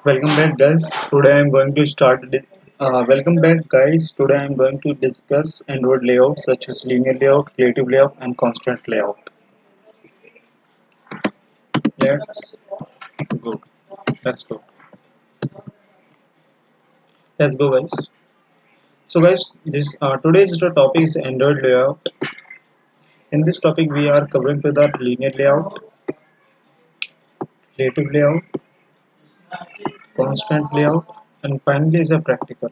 Welcome back, guys. Today I'm going to start. Welcome back, guys. Today I'm going to discuss Android layout such as linear layout, creative layout, and constant layout. Let's go. Let's go. Let's go, guys. So, guys, this today's the topic is Android layout. In this topic, we are covering to the linear layout, creative layout, constant layout, and finally is a practical.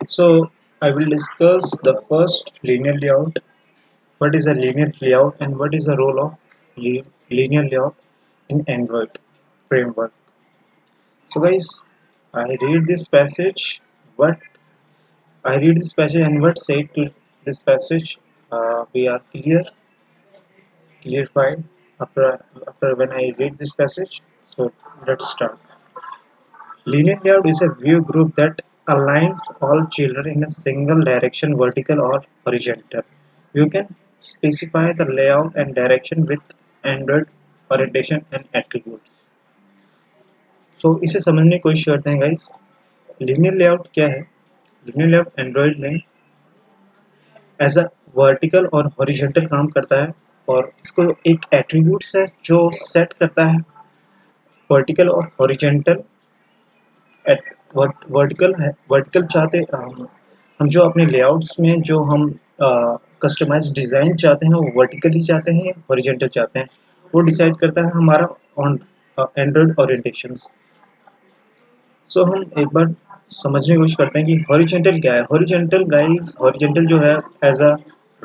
So, I will discuss the first linear layout. What is a linear layout and what is the role of linear layout in Android framework? So guys, I read this passage. What I read this passage and what said to this passage, we are clarified after when I read this passage. So let's start. Linear layout is a view group that aligns all children in a single direction, vertical or horizontal. You can specify the layout and direction with Android orientation and attributes. So इसे समझने की कोशिश करते हैं guys. Linear layout क्या है? Linear layout Android में as a vertical और हॉरिजॉन्टल काम करता है और इसको एक एट्रीब्यूट्स है जो सेट करता है वर्टिकल और हॉरिजॉन्टल. वर्टिकल है, वर्टिकल चाहते हम जो अपने लेआउट्स में जो हम कस्टमाइज डिज़ाइन चाहते हैं वो वर्टिकली चाहते हैं या हॉरिजॉन्टल चाहते हैं, वो डिसाइड करता है हमारा ऑन एंड्रॉइड ओरिएंटेशंस. सो हम एक बार समझने की कोशिश करते हैं कि हॉरिजॉन्टल क्या है. हॉरिजॉन्टल गाइस, हॉरिजॉन्टल जो है एज अ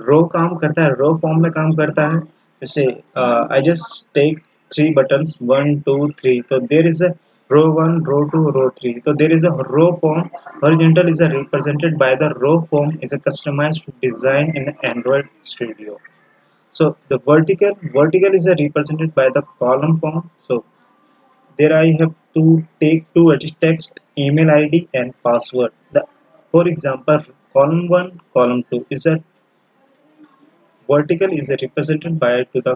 रो काम करता है, रो फॉर्म में काम करता है. जैसे I just take three buttons 1 2 3, तो there is a row 1, row 2, row 3. So there is a row form. Horizontal is a represented by the row form is a customized design in Android Studio. So the vertical is a represented by the column form. So there I have to take two text, email ID and password. For example, column 1, column 2 is a vertical is represented by to the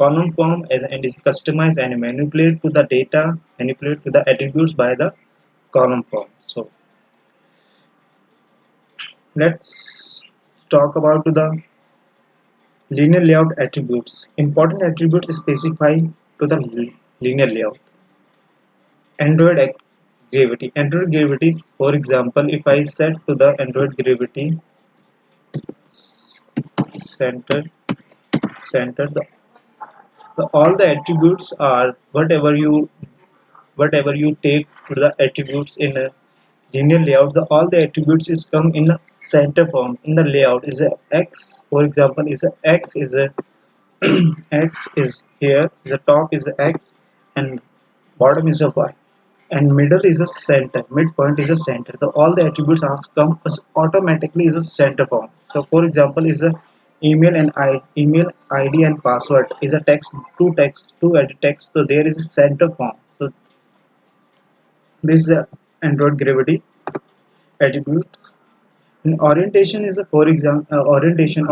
column form and is customized and manipulate to the attributes by the column form. So let's talk about the linear layout attributes. Important attributes specified to the linear layout. Gravity. Android gravity, for example, if I set to the Android gravity center, all the attributes are whatever you take to the attributes in a linear layout, all the attributes is come in a center form. In the layout is a x, for example, is a x is a x is here, the top is a x and bottom is a y, and middle is a center, midpoint is a center. All the attributes are come automatically is a center form. So for example is a email id and password is a two edit text, so there is a center form. So this is a Android gravity attributes. And orientation is a, for example, orientation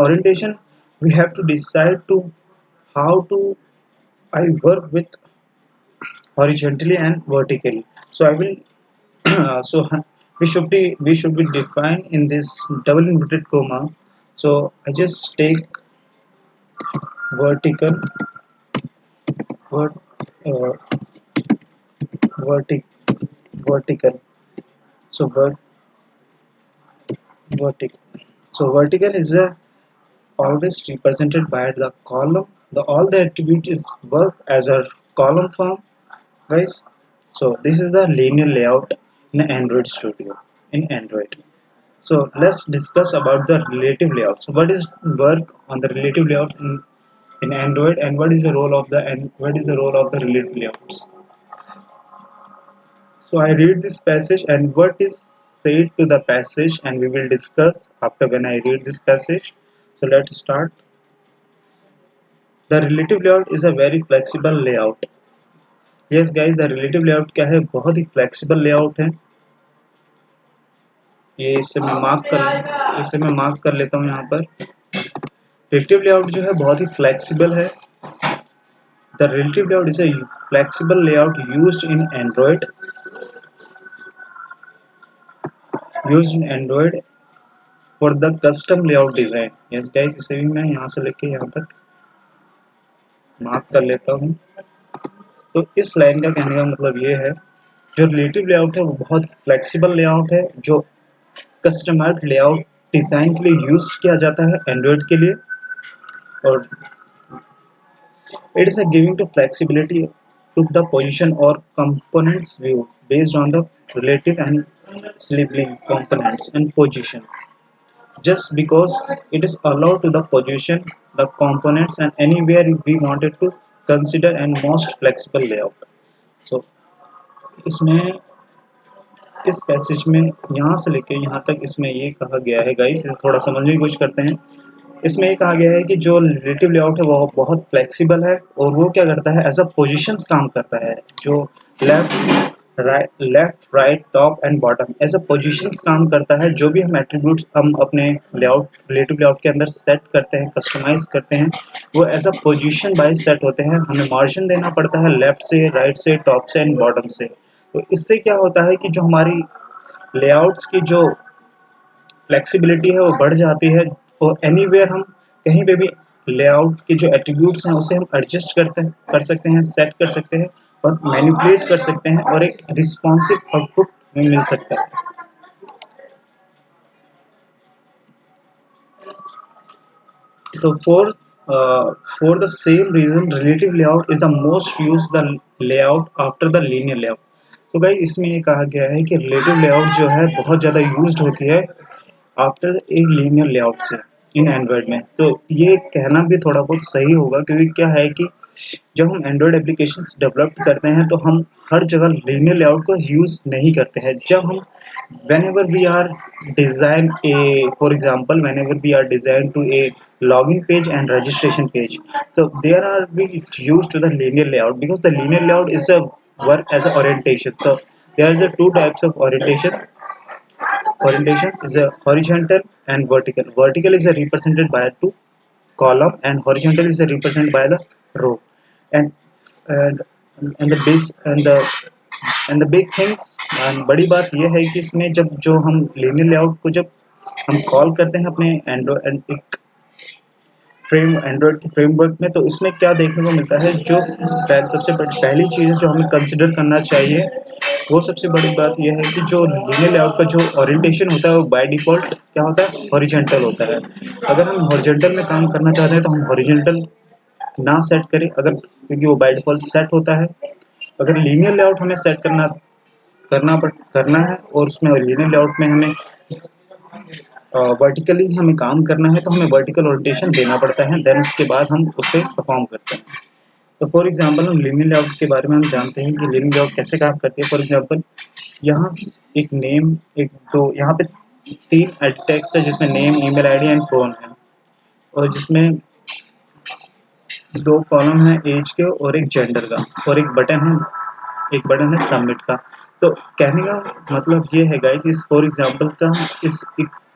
we have to decide to how to I work with horizontally and vertically. So I will so we should be defined in this double inverted comma. So I just take vertical vert, uh, vertic, vertical. So vertical. So vertical is a always represented by the column. All the attribute is work as a column form, guys. So this is the linear layout in Android Studio in Android. So let's discuss about the relative layout. So what is work on the relative layout in Android, and what is the role of the relative layouts? So I read this passage and what is said to the passage, and we will discuss after when I read this passage. So let's start. The relative layout is a very flexible layout. Yes guys, the relative layout क्या है? बहुत ही flexible layout है. ये इसे मैं mark कर लेता हूँ यहाँ पर. Relative layout जो है बहुत ही flexible है. The relative layout is a flexible layout used in Android for the custom layout design. Yes guys, इसे भी मैं यहाँ से लेके यहाँ तक मार्क कर लेता हूँ। तो इस लाइन का कहने का मतलब ये है, जो रिलेटिव लेआउट है वो बहुत फ्लेक्सिबल लेआउट है, जो कस्टमाइज्ड लेआउट डिजाइन के लिए यूज किया जाता है एंड्रॉइड के लिए, और it is a giving to flexibility to the position or components view based on the relative and sibling components and positions. Just because it is allowed to the position the components and anywhere we wanted to consider and most flexible layout. So इसमें इस passage में यहाँ से लेके यहाँ तक इसमें ये कहा गया है गाइस, इसे थोड़ा समझने की कोशिश करते हैं। इसमें ये कहा गया है कि जो रिलेटिव लेआउट है वो बहुत फ्लेक्सिबल है और वो क्या करता है, एज अ पोजीशंस काम करता है। जो left right top and bottom as a positions काम करता है। जो भी हम एट्रीब्यूट्स हम अपने लेआउट रिलेटिव लेआउट के अंदर सेट करते हैं, कस्टमाइज करते हैं, वो as a position wise set होते हैं। हमें मार्जिन देना पड़ता है लेफ्ट से, राइट से, टॉप से एंड बॉटम से। तो इससे क्या होता है कि जो हमारी लेआउट्स की जो फ्लेक्सिबिलिटी है वो बढ़ जाती है, और एनीवेयर हम कहीं पे भी लेआउट के जो एट्रीब्यूट्स हैं उसे हम एडजस्ट कर सकते हैं, सेट कर सकते हैं और मैनिपुलेट कर सकते हैं, और एक रिस्पॉन्सिव आउटपुट हमें मिल सकता है। तो for the same reason relative layout is the most used the layout after the linear layout. तो भाई इसमें ये कहा गया है कि रिलेटिव लेआउट जो है बहुत ज़्यादा यूज्ड होती है आफ्टर एक लीनियर लेआउट से इन एंड्रॉयड में। तो ये कहना भी थोड़ा बहुत सही होगा, क्योंकि क्या है कि जब हम एंड्रॉयड एप्लीकेशंस डेवलप करते हैं तो हम हर जगह लीनियर लेआउट को यूज़ नहीं करते हैं। जब हम whenever we are design a for example whenever we are designed to a login page and registration page, so there are we used to the linear layout, because the linear layout is a work as a orientation. So there is a two types of orientation is a horizontal and vertical. Vertical is a represented by two column and horizontal is a represented by the row. And and the base and the big things, बड़ी बात यह है कि इसमें जब जो हम linear layout को जब हम कॉल करते हैं अपने एंड्रॉयड के फ्रेमवर्क में, तो इसमें क्या देखने को मिलता है, जो सबसे पहली चीज़ है जो हमें कंसिडर करना चाहिए, वो सबसे बड़ी बात यह है कि जो लीनियर लेआउट का जो ओरिएंटेशन होता है वो बाय डिफ़ॉल्ट क्या होता है, हॉरिजॉन्टल होता है। अगर हम हॉरिजॉन्टल में काम करना चाहते हैं तो हम हॉरिजॉन्टल ना सेट करें, अगर क्योंकि वो बाय डिफ़ॉल्ट सेट होता है। अगर लीनियर लेआउट हमें सेट करना है और उसमें लीनियर लेआउट में हमें वर्टिकली हमें काम करना है, तो हमें वर्टिकल ओरिएंटेशन देना पड़ता है, देन उसके बाद हम उसे परफॉर्म करते हैं। तो फॉर एग्जांपल हम लिनियर लेआउट के बारे में हम जानते हैं कि लिनियर लेआउट कैसे काम करती है। फॉर एग्जांपल यहाँ एक नेम, एक तो यहाँ पे 3 एड टेक्स्ट है जिसमें name, email ID and phone है, और जिसमें 2 कॉलम है एज के और एक जेंडर का, और एक बटन है सबमिट का। तो कहने का मतलब ये है गाइस, इस फॉर एग्जांपल का इस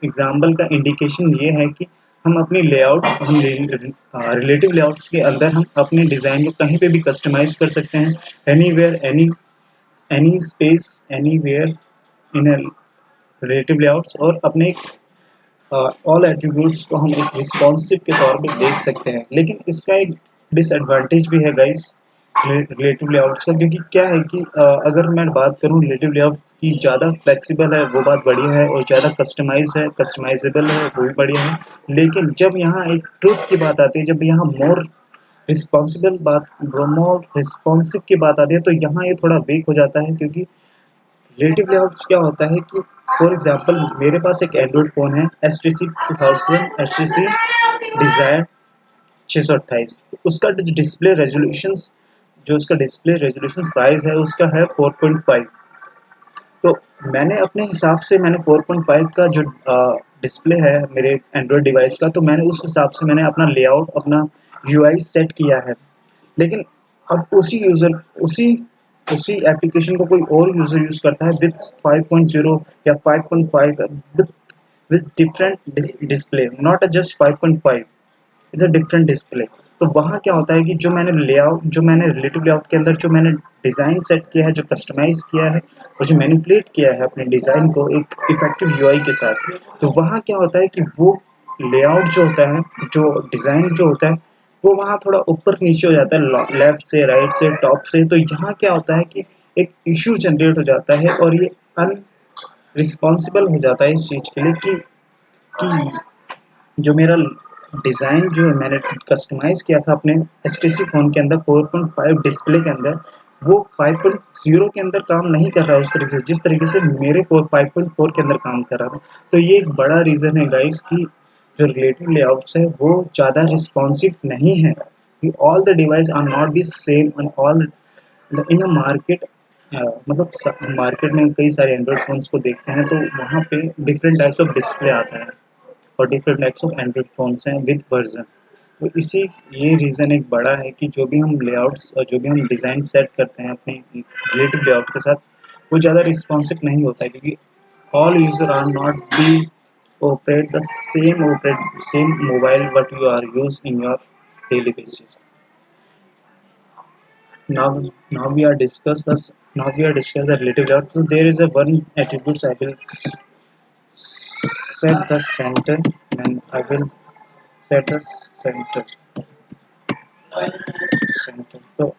एग्जांपल का इंडिकेशन ये है कि हम अपनी लेआउट्स हम रिलेटिव लेआउट्स के अंदर हम अपने डिज़ाइन को कहीं पे भी कस्टमाइज कर सकते हैं, anywhere any space anywhere in relative layouts, और अपने ऑल एट्रीब्यूट्स को हम एक रिस्पॉन्सिव के तौर पे देख सकते हैं। लेकिन इसका एक डिसएडवांटेज भी है गाइस रिलेटिव लेआउट्स का, क्योंकि क्या है कि अगर मैं बात करूं रिलेटिव लेआउट की, ज़्यादा फ्लेक्सिबल है वो बात बढ़िया है, और ज़्यादा कस्टमाइजेबल है वो भी बढ़िया है। लेकिन जब यहाँ एक ट्रूथ की बात आती है, जब यहाँ मोर रिस्पॉन्सिव की बात आती है, तो यहाँ ये थोड़ा वीक हो जाता है। क्योंकि रिलेटिव लेआउट्स क्या होता है कि फॉर एग्जांपल मेरे पास एक एंड्रॉयड फ़ोन है HTC 2000 HTC डिज़ायर 628, उसका जो उसका डिस्प्ले रेजोल्यूशन साइज है उसका है 4.5। तो मैंने अपने हिसाब से मैंने 4.5 का जो डिस्प्ले है मेरे एंड्रॉयड डिवाइस का, तो मैंने उस हिसाब से मैंने अपना लेआउट, अपना यूआई सेट किया है। लेकिन अब उसी एप्लीकेशन को कोई और यूज़र यूज़ करता है विथ 5.0 या 5.5 with different display, not just 5.5, it's a different display. तो वहाँ क्या होता है कि जो मैंने रिलेटिव लेआउट के अंदर जो मैंने डिज़ाइन सेट किया है, जो कस्टमाइज़ किया है और जो मैनिपुलेट किया है अपने डिज़ाइन को एक इफेक्टिव यूआई के साथ, तो वहाँ क्या होता है कि वो लेआउट जो होता है, जो डिज़ाइन जो होता है, वो वहाँ थोड़ा ऊपर नीचे हो जाता है, लेफ्ट से राइट से टॉप से। तो यहाँ क्या होता है कि एक इशू जनरेट हो जाता है और ये अन रिस्पॉन्सिबल हो जाता है इस चीज़ के लिए कि जो मेरा डिज़ाइन जो मैंने कस्टमाइज़ किया था अपने एचटीसी फ़ोन के अंदर 4.5 डिस्प्ले के अंदर, वो 5.0 के अंदर काम नहीं कर रहा है उस तरीके से जिस तरीके से मेरे 5.4 के अंदर काम कर रहा था। तो ये एक बड़ा रीज़न है गाइस कि जो रिलेटिव लेआउट्स है वो ज़्यादा रिस्पॉन्सिव नहीं है। All the device are not be same on all in a market. मतलब मार्केट में कई सारे एंड्रॉयड फ़ोन्स को देखते हैं तो वहाँ पे डिफरेंट टाइप्स ऑफ डिस्प्ले आता है और different types of Android phones हैं विद वर्जन। तो इसी ये रीज़न एक बड़ा है कि जो भी हम लेआउट्स और जो भी हम डिज़ाइन सेट करते हैं अपने रिलेटिव लेआउट के साथ, वो ज़्यादा रिस्पॉन्सिव नहीं होता है क्योंकि all user are not be operate same mobile what you are use in your daily basis. Now we are discuss the relative layout. So there is a one attributes I will set the center and I will set the center. So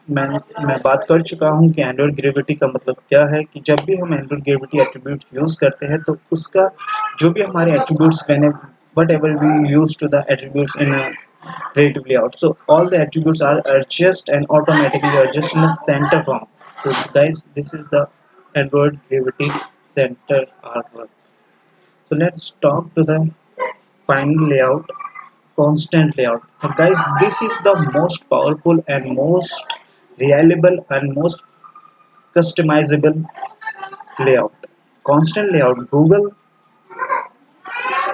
मैं बात कर चुका हूँ कि Android gravity का मतलब क्या है कि जब भी हम एंड्रॉयड ग्रेविटी एट्रीब्यूट यूज़ करते हैं तो उसका जो भी हमारे एट्रीब्यूट्स मैंने whatever we use to the attributes in relative layout. So all the attributes are adjust and automatically adjust in the center form. So guys, this is the Android Gravity Center artwork. So let's talk to the final layout, constant layout. So guys, this is the most powerful and most reliable and most customizable layout. Constant layout. Google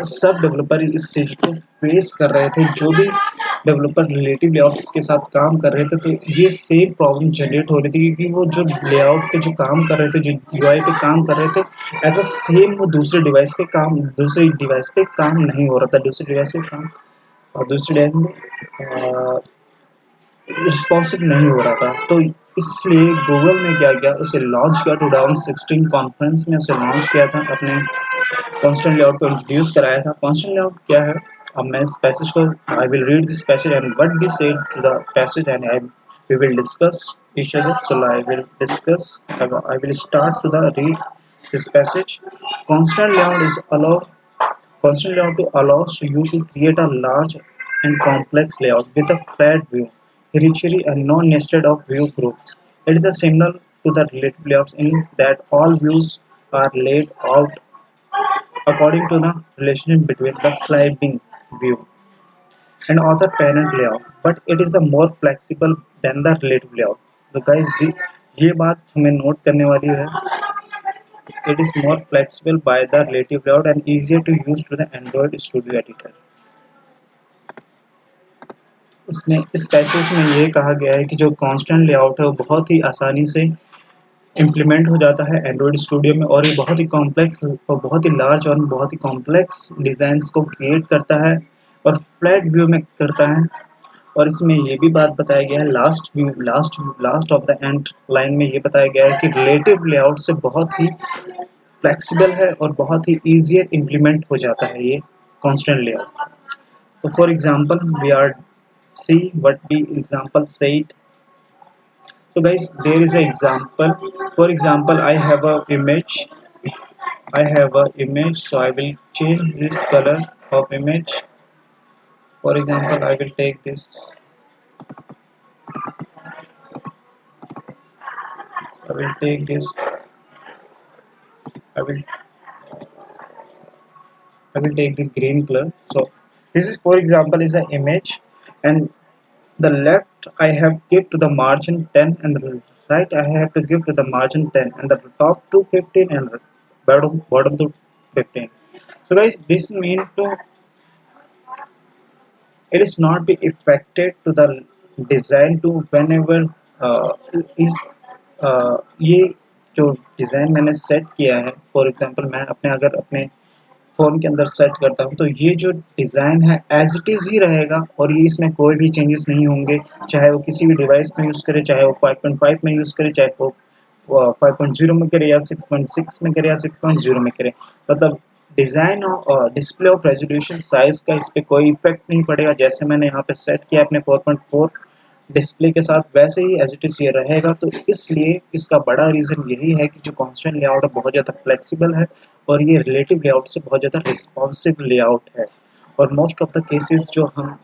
सब developer इस चीज को face कर रहे थे, जो भी developer relative layouts के साथ काम कर रहे थे तो ये सेम प्रॉब्लम जनरेट हो रही थी क्योंकि वो जो लेआउट पे जो काम कर रहे थे, जो यूआई पे काम कर रहे थे, ऐसा सेम वो दूसरे डिवाइस पे काम नहीं हो रहा था, दूसरे डिवाइस पे काम और दूसरे डिवाइस में रिस्पॉन्सिव नहीं हो रहा था। तो इसलिए गूगल ने क्या किया, उसे लॉन्च किया 2016 कॉन्फ्रेंस में उसे लॉन्च किया था, अपने कांस्टेंट लेआउट को इंट्रोड्यूस कराया था। कांस्टेंट लेआउट क्या है? अब मैं इस पैसेज को I will read this passage and what be said to the passage and I we will discuss each other. So I will start to the read this passage. Constant layout is allow constant layout to allows you to create a large and complex layout with a flat view, hierarchy and non-nested of view groups. It is similar to the relative layouts in that all views are laid out according to the relationship between the sliding view and other parent layout, but it is the more flexible than the relative layout. तो guys ये बात हमें note करने वाली है. It is more flexible by the relative layout and easier to use to the Android Studio Editor. इसमें इस passage में ये कहा गया है कि जो कांस्टेंट लेआउट है वो बहुत ही आसानी से इम्प्लीमेंट हो जाता है एंड्रॉयड स्टूडियो में और ये बहुत ही कॉम्प्लेक्स और बहुत ही लार्ज और बहुत ही कॉम्प्लेक्स डिज़ाइंस को क्रिएट करता है और फ्लैट व्यू में करता है। और इसमें ये भी बात बताया गया है last of the end line में ये बताया गया है कि रिलेटिव लेआउट से बहुत ही फ्लेक्सिबल है और बहुत ही ईजियर इम्प्लीमेंट हो जाता है ये कांस्टेंट लेआउट। तो for example we are see what we example said. So guys, there is an example. For example, I have a image, so I will change this color of image. For example, I will take this. I will take this. I will I will take the green color. So this is, for example, is an image, and the left I have give to the margin 10 and the right I have to give to the margin 10 and the top to 15 and bottom to 15. So guys, this mean to it is not be affected to the design to whenever is ये जो design मैंने set किया है, for example मैं अपने अगर अपने phone के अंदर सेट करता हूँ, तो ये जो डिज़ाइन है एज़ इट इज़ ही रहेगा और ये इसमें कोई भी चेंजेस नहीं होंगे, चाहे वो किसी भी डिवाइस में यूज़ करे, चाहे वो 5.5 में यूज़ करे, चाहे वो 5.0 में करे या 6.6 में करे या 6.0 में करे। मतलब डिज़ाइन और डिस्प्ले ऑफ रेज़ोल्यूशन साइज़ का इस पे कोई इफ़ेक्ट नहीं पड़ेगा। जैसे मैंने यहाँ पे सेट किया अपने 4.4 डिस्प्ले के साथ, वैसे ही एज़ इट इज़ ये रहेगा। तो इसलिए इसका बड़ा रीज़न यही है कि जो कॉन्स्टेंट लेआउट है बहुत ज़्यादा फ्लेक्सिबल है और ये रिलेटिव लेआउट से बहुत ज़्यादा रिस्पॉन्सिव लेआउट है। और मोस्ट ऑफ द केसेस जब हम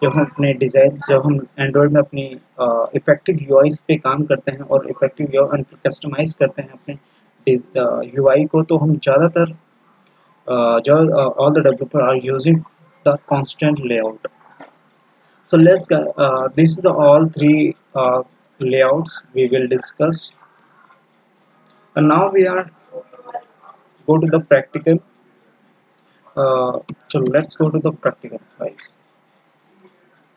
अपने डिज़ाइन जब हम एंड्रॉयड में अपनी इफेक्टिव यूआईज पे काम करते हैं और इफेक्टिव कस्टमाइज करते हैं अपने यूआई को, तो हम ज़्यादातर जो all the developer are using the constant layout. So this is the all three layouts we will discuss. And now we are go to the practical. So let's go to the practical, guys.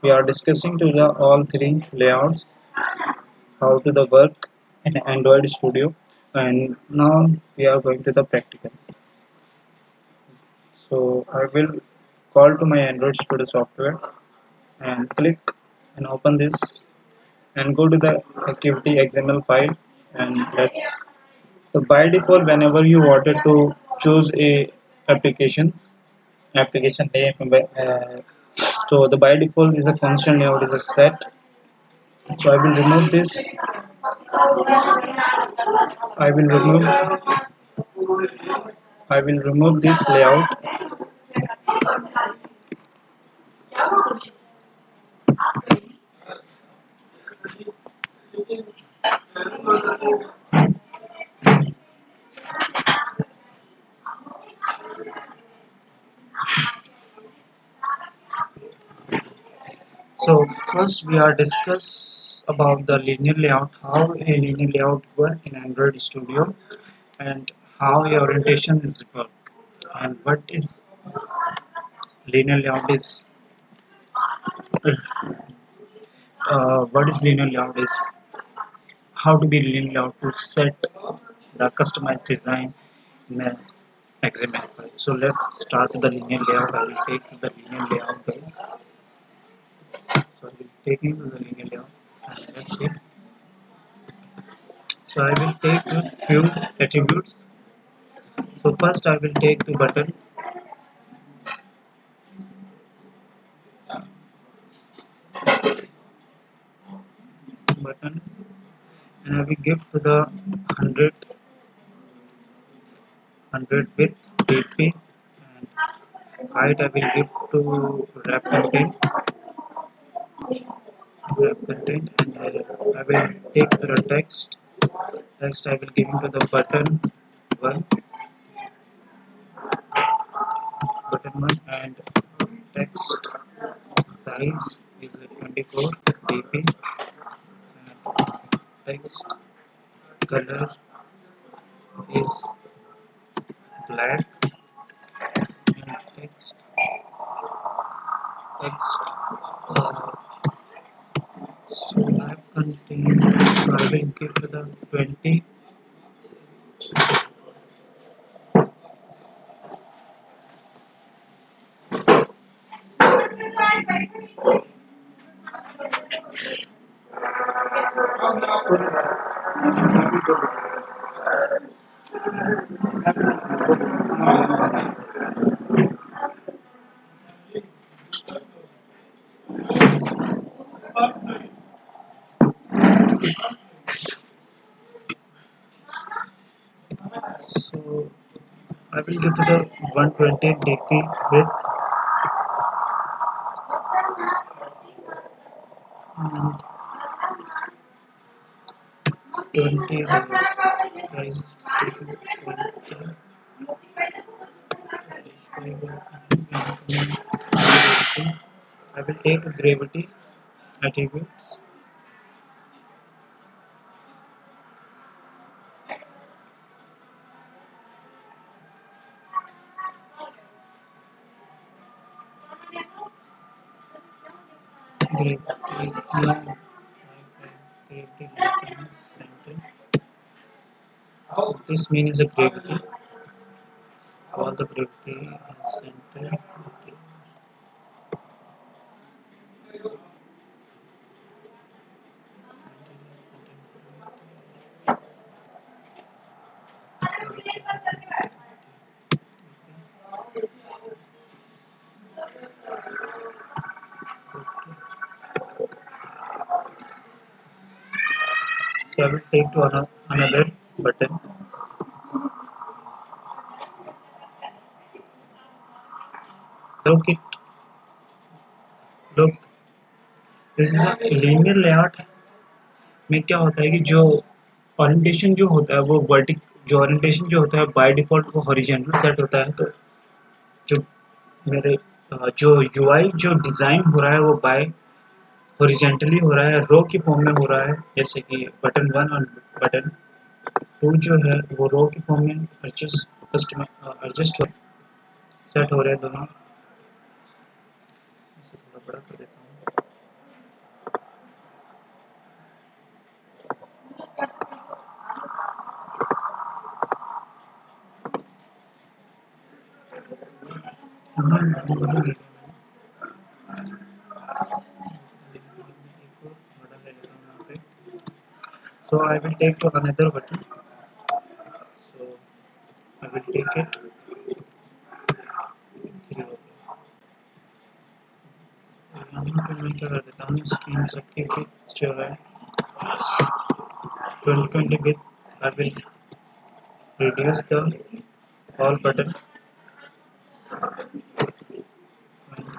We are discussing to the all three layouts, how to the work in Android Studio, and now we are going to the practical. So I will call to my Android Studio software and click and open this and go to the activity XML file, and let's. So by default, whenever you wanted to choose a application name, so the by default is a constant layout is a set. So I will remove this. I will remove. I will remove this layout. So first we are discuss about the linear layout, how a linear layout work in Android Studio, and how a orientation is work, and what is linear layout is. What is linear layout is how to be linear layout to set the customized design in an XML file. So let's start with the linear layout. I will take to the linear layout guys. So I will take into the linear layout and let's see. So I will take a few attributes. So first I will take the button and I will give to the 100 width DP and height I will give to wrap content and I will take to the text. Next I will give into the one button one and text size is 24 dp and text color is black and text uh, so wrap content so I will give to the 20. So I will give to the 120 dp width and 20 guys I will take gravity attribute. This means a gravity. All the gravity is center. So I will take to another button. Look it, look. This is a linear layout में क्या होता है कि जो orientation जो होता है वो वर्टिक जो ओरिएंटेशन जो होता है बाय डिफॉल्ट वो हॉरिजॉन्टल सेट होता है। तो जो मेरे जो यूआई जो डिज़ाइन हो रहा है वो बाय हॉरिजॉन्टली हो रहा है, रो की फॉर्म में हो रहा है। जैसे कि बटन 1 और बटन 2 जो है वो रो की फॉर्म में एडजस्ट सेट हो रहे हैं दोनों। इसे थोड़ा बड़ा कर देता हूँ। So I will take to another button. So I will take it 3 हो गया। यहाँ पे मैं क्या कर देता हूँ स्क्रीन सबके विड्थ जो है 2020 width I will reduce the all button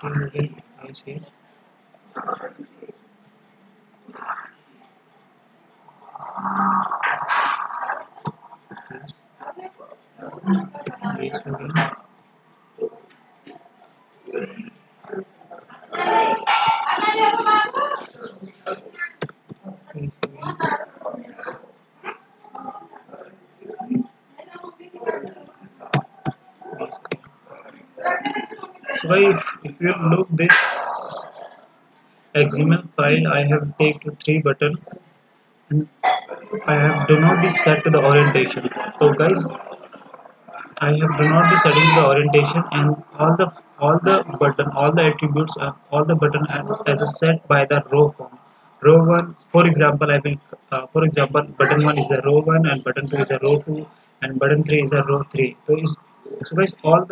20 हो गई। I see this हो गई। This हो गई। This हो गई। So if you look this XML file, I have taken 3 buttons and I have do not be set to the orientation. So guys, I have do not be setting the orientation and all the attributes and all the button as a set by the row form. Row one, for example, I will for example button one is a row one and button two is a row two and button three is a row three. So guys, all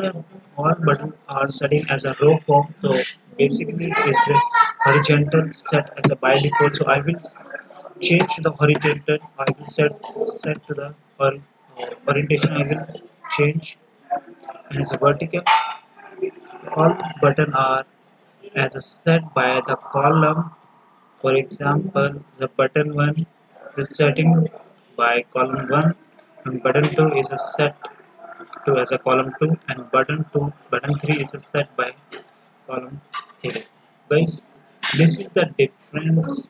buttons are setting as a row form. So basically, it's a horizontal set as a by default. So I will change to the horizontal. I will set to the orientation. I will change and as a vertical. All buttons are as a set by the column. For example, the button 1 is setting by column 1 and button 2 is a set to as a column 2 and button 3 is a set by column 3. Guys, this is the difference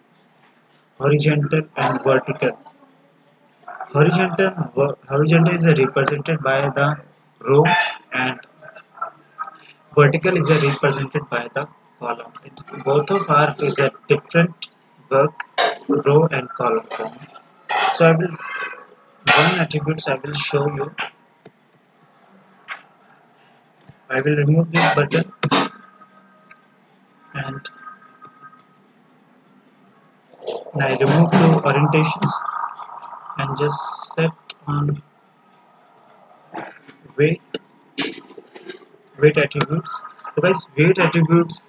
horizontal and vertical. Horizontal is represented by the row and vertical is represented by the column. Both of are is a different work row and column form. So I will one attributes I will show you. I will remove this button and I remove the orientations and just set on weight attributes. So guys, weight attributes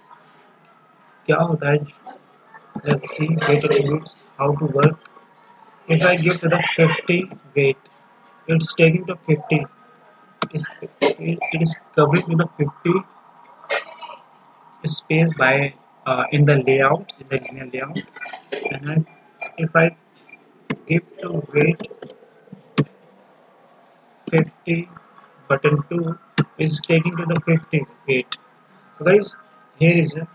क्या होता है? Let's see weight attributes how to work. If I give to the 50 weight, it's taking the 50. It is covering to the 50 space by in the layout in the linear layout. And then if I give to weight 50 button 2 is taking to the 50 weight. So guys, here is a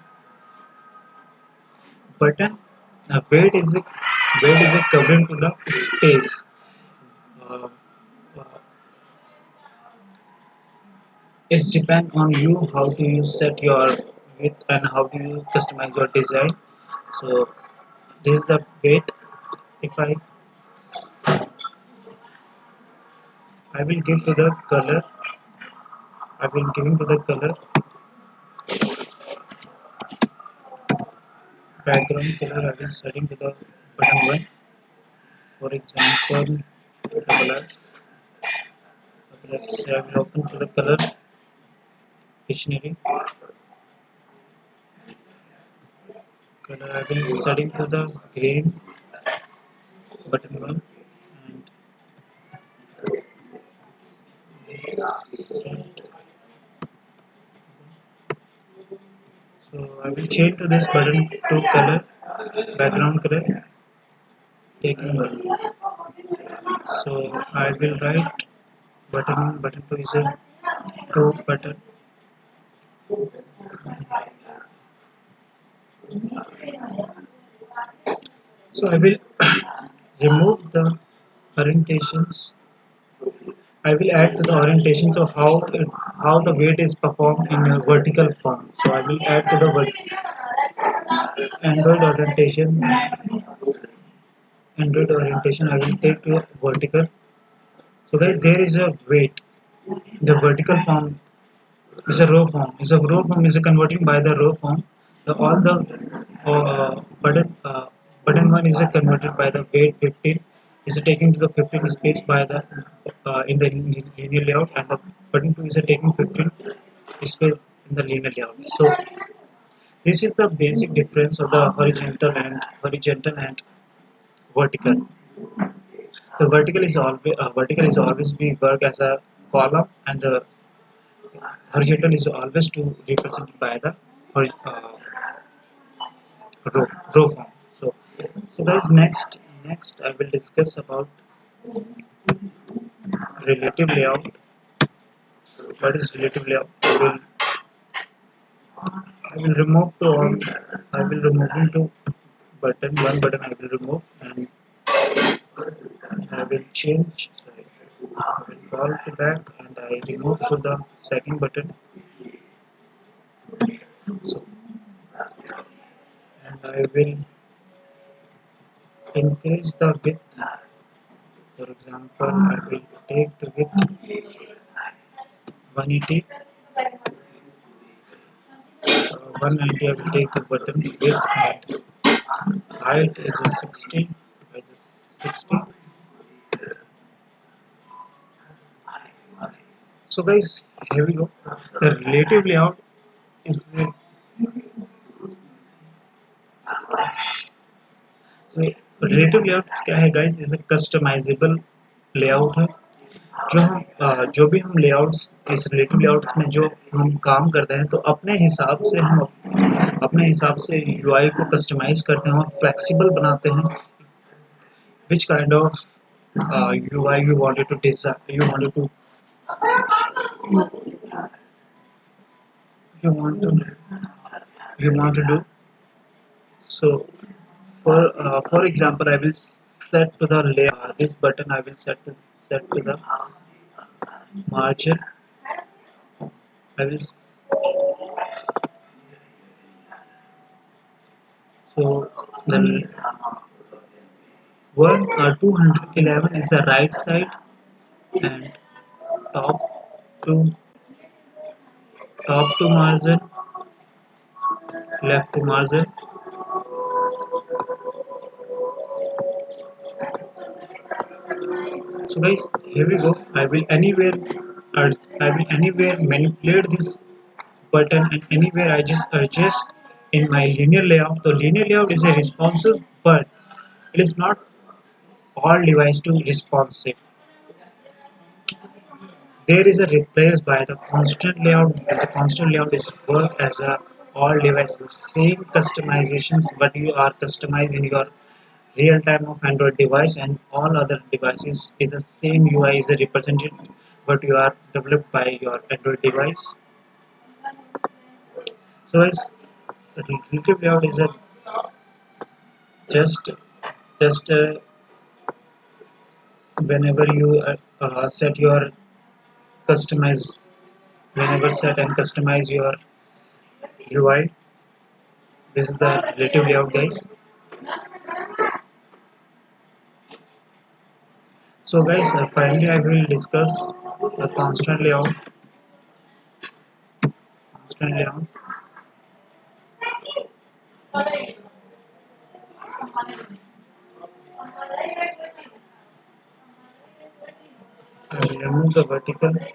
button. Weight is a covering to the space. Uh, uh, it's depend on you how do you set your width and how do you customize your design. So this is the weight. If I will give to the color I will giving to the color background color. I will setting to the button one. For example, double F. Let's say I will open to the color dictionary. Color I will setting to the green button one, and so I will change to this button to color background color taking one. So I will write button 2 is a 2 button. So I will remove the orientations. I will add to the orientation to how the weight is performed in a vertical form. So I will add to the Android orientation. Android orientation I will take to vertical. So guys, there is a weight. The vertical form is a row form. Is a row form is a converting by the row form. All the button one is a converted by the weight 15. Is a taking to the 15 space by the in the linear layout, and the button two is a taking 15 space in the linear layout. So this is the basic difference of the horizontal and vertical. The vertical is always be work as a column, and the horizontal is always to represented by the uh, row form. So guys, next I will discuss about relative layout. What is relative layout? I will remove to all. I will remove into button one button. I will remove, and I will change. Sorry, I will call to back, and I remove to the second button. So and I will increase the width. For example, I will take the width 180, 190. I will take the button width, and height is a 60. I just 60. So guys, here we go. The relative layout is so relative layout क्या है guys? Is a customizable layout है जो भी हम layouts इस relative layouts में जो हम काम करते हैं तो अपने हिसाब से यूआई को कस्टमाइज करते हैं और फ्लेक्सिबल बनाते हैं which kind of UI you wanted to design you want to you want to do. So for example, I will set to the layer this button. I will set to the margin. I will so the 211 is the right side, and top to margin, left to margin. So guys, here we go. Uh, I will anywhere manipulate this button, and anywhere I just adjust in my linear layout. The linear layout is a responsive, but it is not all device to responsive. There is a replace by the constant layout. The constant layout is work as a all devices same customizations, but you are customized in your real time of Android device, and all other devices is the same UI is represented, but you are developed by your Android device. So as relative layout is a just just whenever you set your customize whenever set and customize your UI. This is the relative layout, guys. So guys, finally I will discuss the constant layout. constant layout. I will remove the vertical and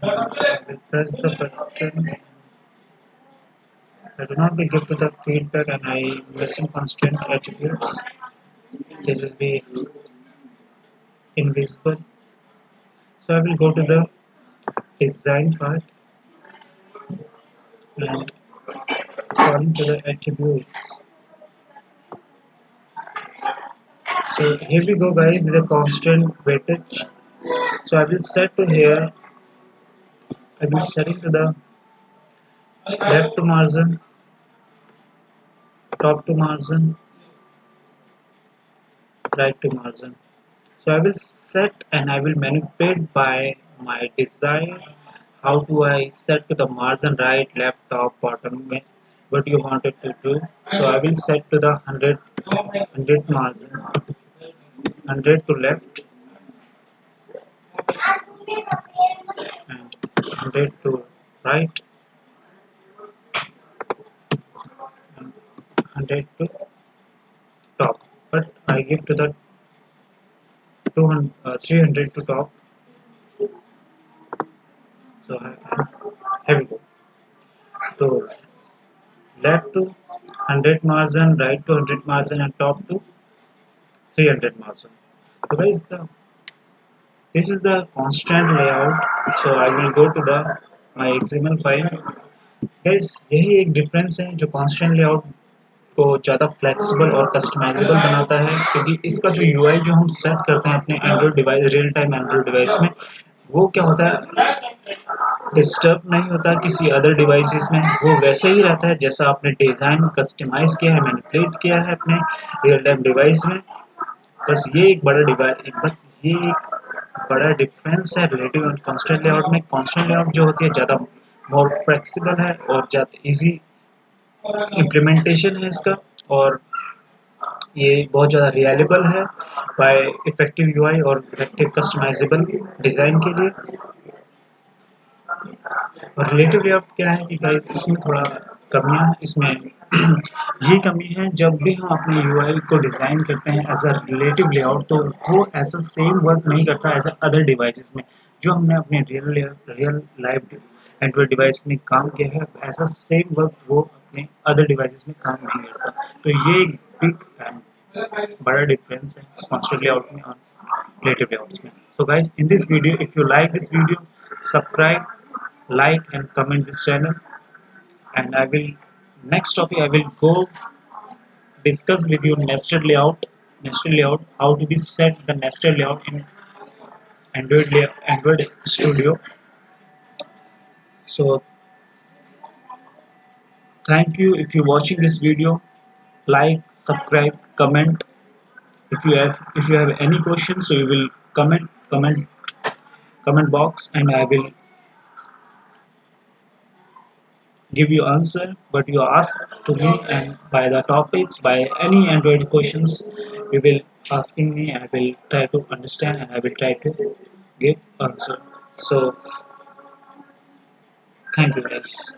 I will press the button. I do not give to the feedback and I missing constant attributes. This will be invisible. So I will go to the design part and according to the attributes. So here we go guys with the constant weightage. So I will set to here, I will set it to the left to margin, top to margin, right to margin. So I will set and I will manipulate by my desire. How do I set to the margin right, left, top, bottom, what you wanted to do. So I will set to the 100 margin, 100 to left and 100 to right and 100 to top. But I give to the 200, 300 to top. So here we go. So left to 100 margin, right to 100 margin and top to 300 margin. So guys, this is the constant layout. So I will go to the my XML file. Guys, यही एक difference है जो constant layout को ज़्यादा flexible और customisable बनाता है, क्योंकि इसका जो यूआई जो हम सेट करते हैं अपने Android device, real time Android device में, वो क्या होता है, डिस्टर्ब नहीं होता किसी अदर डिवाइसेस में, वो वैसे ही रहता है जैसा आपने डिज़ाइन कस्टमाइज किया है, मैनिपुलेट किया है अपने रियल टाइम डिवाइस में। बस ये एक बड़ा ये एक बड़ा डिफरेंस है रिलेटिव और कांस्टेंट लेआउट में। कांस्टेंट लेआउट जो होती है ज़्यादा मोर फ्लेक्सिबल है और ज़्यादा इजी इम्प्लीमेंटेशन है इसका, और ये बहुत ज़्यादा रिलायबल है बाय इफेक्टिव यूआई और इफेक्टिव कस्टमाइजेबल डिज़ाइन के लिए। और रिलेटिव लेआउट क्या है कि गाइस इसमें थोड़ा कमियां हैं इसमें। ये कमी है जब भी हम अपने यूआई को डिज़ाइन करते हैं एज अ रिलेटिव लेआउट, तो वो ऐसा सेम वर्क नहीं करता एज अदर डिवाइसेस में। जो हमने अपने रियल लाइफ एंड्रॉइड डिवाइस में काम किया है, ऐसा सेम वर्क वो अपने अदर डिवाइसेस में काम नहीं करता। तो ये एक बिग एंड बड़ा डिफरेंस है कॉन्स्टेंट लेआउट में और रिलेटिव लेआउट्स में। So guys, in this video, if you like this video, subscribe, like and comment this channel, and I will next topic I will go discuss with you nested layout, how to be set the nested layout in Android Studio. So thank you if you're watching this video. Like, subscribe, comment. If you have any questions, so you will comment box and I will give you answer but you ask to me, and by the topics, by any Android questions you will asking me, I will try to understand and I will try to give answer. So thank you guys.